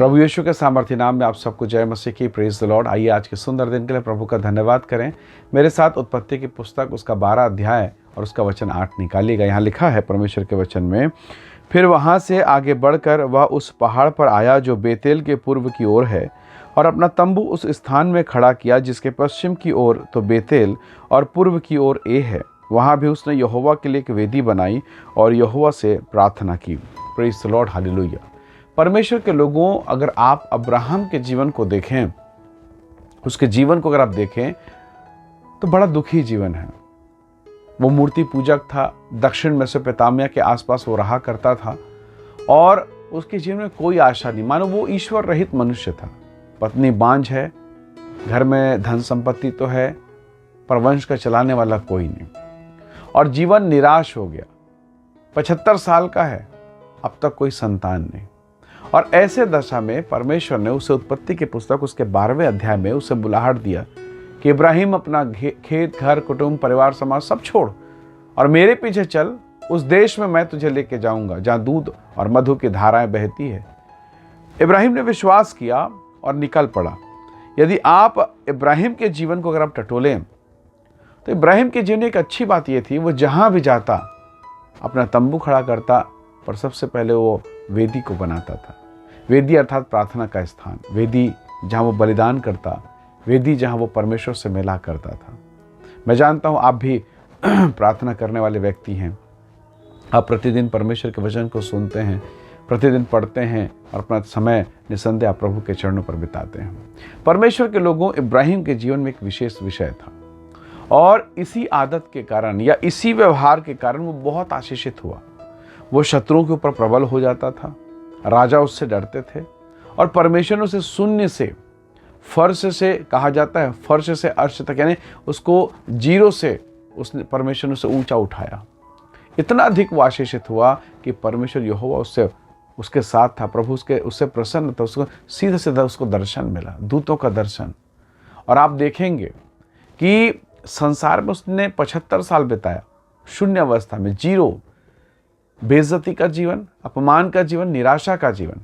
प्रभु यीशु के सामर्थ्य नाम में आप सबको जय मसीह की। Praise the Lord. आइए आज के सुंदर दिन के लिए प्रभु का धन्यवाद करें। मेरे साथ उत्पत्ति की पुस्तक उसका 12 अध्याय और उसका वचन 8 निकालिएगा। यहाँ लिखा है परमेश्वर के वचन में, फिर वहाँ से आगे बढ़कर वह उस पहाड़ पर आया जो बेतेल के पूर्व की ओर है, और अपना तंबू उस स्थान में खड़ा किया जिसके पश्चिम की ओर तो बेतेल और पूर्व की ओर ए है। वहाँ भी उसने यहोवा के लिए एक वेदी बनाई और यहोवा से प्रार्थना की। Praise the Lord, hallelujah. परमेश्वर के लोगों, अगर आप अब्राहम के जीवन को देखें, उसके जीवन को अगर आप देखें तो बड़ा दुखी जीवन है। वो मूर्ति पूजक था, दक्षिण मेसोपोटामिया के आसपास वो रहा करता था और उसके जीवन में कोई आशा नहीं, मानो वो ईश्वर रहित मनुष्य था। पत्नी बांझ है, घर में धन संपत्ति तो है पर वंश का चलाने वाला कोई नहीं, और जीवन निराश हो गया। 75 साल का है, अब तक कोई संतान नहीं। और ऐसे दशा में परमेश्वर ने उसे उत्पत्ति की पुस्तक उसके 12वें अध्याय में उसे बुलाहट दिया कि इब्राहिम, अपना खेत, घर, कुटुंब, परिवार, समाज सब छोड़ और मेरे पीछे चल। उस देश में मैं तुझे लेके जाऊंगा जहां दूध और मधु की धाराएं बहती है। इब्राहिम ने विश्वास किया और निकल पड़ा। यदि आप इब्राहिम के जीवन को अगर आप टटोलें तो इब्राहिम के जीवन में एक अच्छी बात यह थी, वो जहां भी जाता अपना तंबू खड़ा करता, पर सबसे पहले वो वेदी को बनाता था। वेदी अर्थात प्रार्थना का स्थान, वेदी जहाँ वो बलिदान करता, वेदी जहाँ वो परमेश्वर से मिला करता था। मैं जानता हूँ आप भी प्रार्थना करने वाले व्यक्ति हैं। आप प्रतिदिन परमेश्वर के वचन को सुनते हैं, प्रतिदिन पढ़ते हैं और अपना समय निसंदेह आप प्रभु के चरणों पर बिताते हैं। परमेश्वर के लोगों, इब्राहिम के जीवन में एक विशेष विषय था और इसी आदत के कारण या इसी व्यवहार के कारण वो बहुत आशीषित हुआ। वो शत्रुओं के ऊपर प्रबल हो जाता था, राजा उससे डरते थे और परमेश्वर ने उसे शून्य से, फर्श से कहा जाता है, फर्श से अर्श तक, यानी उसको जीरो से उसने परमेश्वर ने उसे ऊंचा उठाया। इतना अधिक वो आशीषित हुआ कि परमेश्वर यहोवा उसके साथ था, प्रभु उससे प्रसन्न था। उसको सीधा सीधा उसको दर्शन मिला, दूतों का दर्शन। और आप देखेंगे कि संसार में उसने 75 साल बिताया, शून्य अवस्था में, जीरो, बेइज्जती का जीवन, अपमान का जीवन, निराशा का जीवन।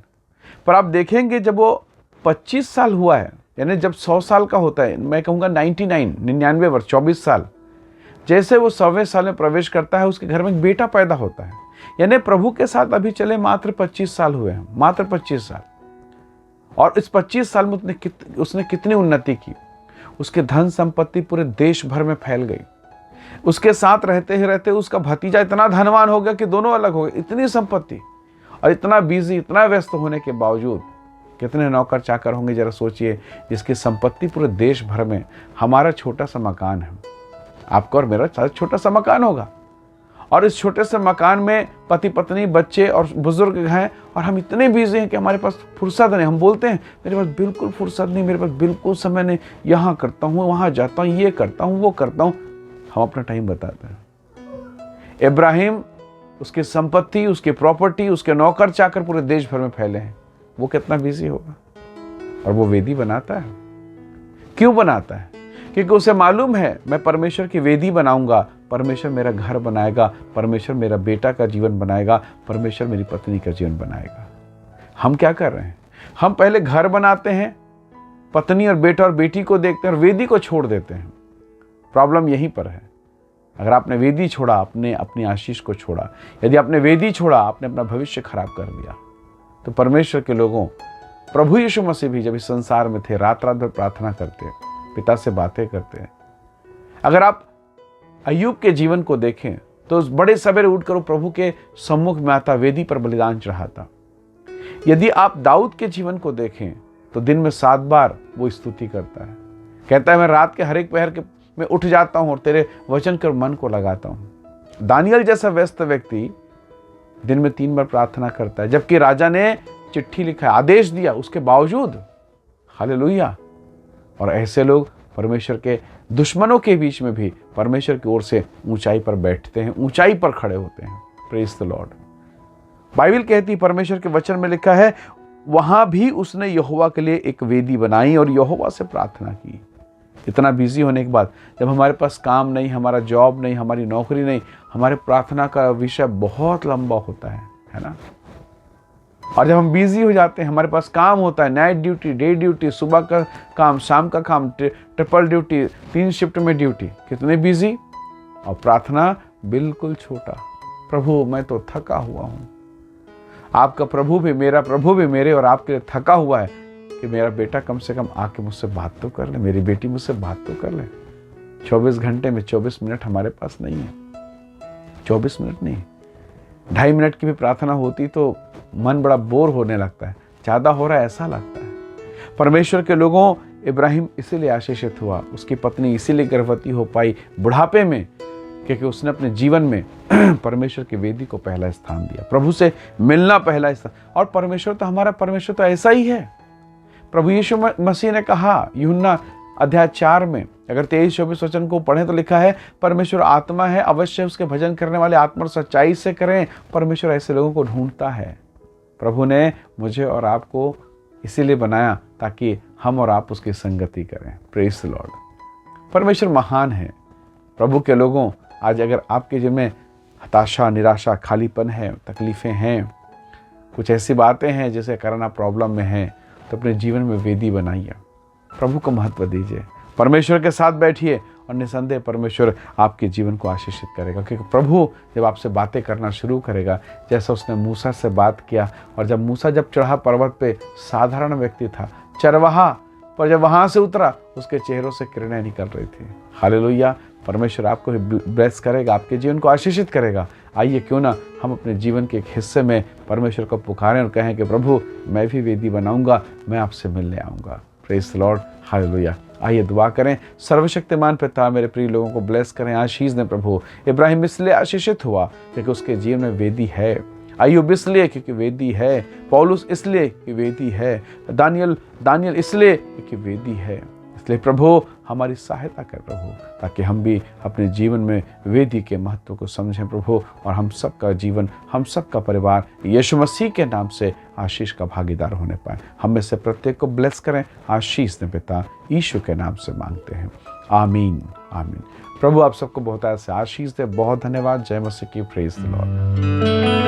पर आप देखेंगे जब वो 25 साल हुआ है, यानी जब 100 साल का होता है, मैं कहूँगा 99 वर्ष, 24 साल, जैसे वो 100वें साल में प्रवेश करता है, उसके घर में एक बेटा पैदा होता है। यानी प्रभु के साथ अभी चले मात्र 25 साल हुए हैं, मात्र 25 साल। और इस 25 साल में उसने कितनी उन्नति की। उसके धन संपत्ति पूरे देश भर में फैल गई। उसके साथ रहते ही रहते उसका भतीजा इतना धनवान हो गया कि दोनों अलग हो गए। इतनी संपत्ति और इतना बिजी, इतना व्यस्त होने के बावजूद कितने नौकर चाकर होंगे, जरा सोचिए, जिसकी संपत्ति पूरे देश भर में। हमारा छोटा सा मकान है, आपका और मेरा छोटा सा मकान होगा, और इस छोटे से मकान में पति पत्नी, बच्चे और बुजुर्ग हैं, और हम इतने बिजी हैं कि हमारे पास फुर्सत नहीं। हम बोलते हैं मेरे पास बिल्कुल फुर्सत नहीं, मेरे पास बिल्कुल समय नहीं, यहाँ करता हूँ, वहाँ जाता हूँ, ये करता हूँ, वो करता हूँ। हम अपना टाइम बताते हैं। इब्राहिम, उसकी संपत्ति, उसकी प्रॉपर्टी, उसके नौकर चाकर पूरे देश भर में फैले हैं। वो कितना बिजी होगा। और वो वेदी बनाता है। क्यों बनाता है? क्योंकि उसे मालूम है, मैं परमेश्वर की वेदी बनाऊंगा, परमेश्वर मेरा घर बनाएगा, परमेश्वर मेरा बेटा का जीवन बनाएगा, परमेश्वर मेरी पत्नी का जीवन बनाएगा। हम क्या कर रहे हैं? हम पहले घर बनाते हैं, पत्नी और बेटा और बेटी को देखते हैं और वेदी को छोड़ देते हैं। प्रॉब्लम यहीं पर है। अगर आपने वेदी छोड़ा, आपने अपनी आशीष को छोड़ा। यदि आपने वेदी छोड़ा, आपने अपना भविष्य खराब कर दिया। तो परमेश्वर के लोगों, प्रभु यीशु मसीह भी जब इस संसार में थे, रात रात भर प्रार्थना करते, पिता से बातें करते हैं। अगर आप अय्यूब के जीवन को देखें तो बड़े सवेरे उठकर प्रभु के सम्मुख में आता, वेदी पर बलिदान चढ़ाता। यदि आप दाऊद के जीवन को देखें तो दिन में 7 बार वो स्तुति करता है। कहता है, मैं रात के हर एक पहर के मैं उठ जाता हूं और तेरे वचन कर मन को लगाता हूं। दानियल जैसा व्यस्त व्यक्ति दिन में 3 बार प्रार्थना करता है, जबकि राजा ने चिट्ठी लिखा, आदेश दिया, उसके बावजूद। हालेलुया। और ऐसे लोग परमेश्वर के दुश्मनों के बीच में भी परमेश्वर की ओर से ऊंचाई पर बैठते हैं, ऊंचाई पर खड़े होते हैं। Praise the Lord. बाइबल कहती, परमेश्वर के वचन में लिखा है, वहां भी उसने यहोवा के लिए एक वेदी बनाई और यहोवा से प्रार्थना की। इतना बिजी होने के बाद, जब हमारे पास काम नहीं, हमारा जॉब नहीं, हमारी नौकरी नहीं, हमारे प्रार्थना का विषय बहुत लंबा होता है ना। और जब हम बिजी हो जाते हैं, हमारे पास काम होता है, नाइट ड्यूटी, डे ड्यूटी, सुबह का काम, शाम का काम, ट्रिपल ड्यूटी, 3 शिफ्ट में ड्यूटी, कितने बिजी, और प्रार्थना बिल्कुल छोटा। प्रभु मैं तो थका हुआ हूँ। आपका प्रभु भी, मेरा प्रभु भी मेरे और आपके लिए थका हुआ है कि मेरा बेटा कम से कम आके मुझसे बात तो कर ले, मेरी बेटी मुझसे बात तो कर ले। 24 घंटे में 24 मिनट हमारे पास नहीं है। 24 मिनट नहीं, 2.5 मिनट की भी प्रार्थना होती तो मन बड़ा बोर होने लगता है, ज़्यादा हो रहा है ऐसा लगता है। परमेश्वर के लोगों, इब्राहिम इसीलिए आशीषित हुआ, उसकी पत्नी इसीलिए गर्भवती हो पाई बुढ़ापे में, क्योंकि उसने अपने जीवन में परमेश्वर की वेदी को पहला स्थान दिया, प्रभु से मिलना पहला स्थान। और परमेश्वर तो ऐसा ही है। प्रभु यीशु मसीह ने कहा यूहन्ना अध्याय 4 में, अगर 23-24 वचन को पढ़ें तो लिखा है, परमेश्वर आत्मा है, अवश्य उसके भजन करने वाले आत्मा और सच्चाई से करें। परमेश्वर ऐसे लोगों को ढूंढता है। प्रभु ने मुझे और आपको इसीलिए बनाया ताकि हम और आप उसकी संगति करें। Praise the Lord. परमेश्वर महान है। प्रभु के लोगों, आज अगर आपके जीवन में हताशा, निराशा, खालीपन है, तकलीफ़ें हैं, कुछ ऐसी बातें हैं जिसे कारण आप प्रॉब्लम में हैं, तो अपने जीवन में वेदी बनाइए, प्रभु को महत्व दीजिए, परमेश्वर के साथ बैठिए और निसंदेह परमेश्वर आपके जीवन को आशीषित करेगा। क्योंकि प्रभु जब आपसे बातें करना शुरू करेगा, जैसा उसने मूसा से बात किया, और जब मूसा चढ़ा पर्वत पे, साधारण व्यक्ति था, चरवाहा, पर जब वहाँ से उतरा उसके चेहरों से किरणें निकल रही थी। हालेलुया। परमेश्वर आपको ब्लेस करेगा, आपके जीवन को आशीषित करेगा। आइए क्यों ना हम अपने जीवन के एक हिस्से में परमेश्वर को पुकारें और कहें कि प्रभु मैं भी वेदी बनाऊंगा, मैं आपसे मिलने आऊँगा। Praise the Lord. हालेलुया। आइए दुआ करें। सर्वशक्तिमान पिता, मेरे प्रिय लोगों को ब्लेस करें, आशीष दें प्रभु। इब्राहिम इसलिए आशीषित हुआ क्योंकि उसके जीवन में वेदी है। अय्यूब इसलिए क्योंकि वेदी है। पौलुस इसलिए कि वेदी है। दानियल इसलिए क्योंकि वेदी है। इसलिए प्रभु हमारी सहायता कर प्रभु, ताकि हम भी अपने जीवन में वेदी के महत्व को समझें प्रभु, और हम सबका जीवन, हम सबका परिवार यीशु मसीह के नाम से आशीष का भागीदार होने पाए। हम में से प्रत्येक को ब्लेस करें, आशीष दें पिता, यीशु के नाम से मांगते हैं। आमीन आमीन। प्रभु आप सबको बहुत ऐसे आशीष दे। बहुत धन्यवाद। जय मसीह की। Praise the Lord.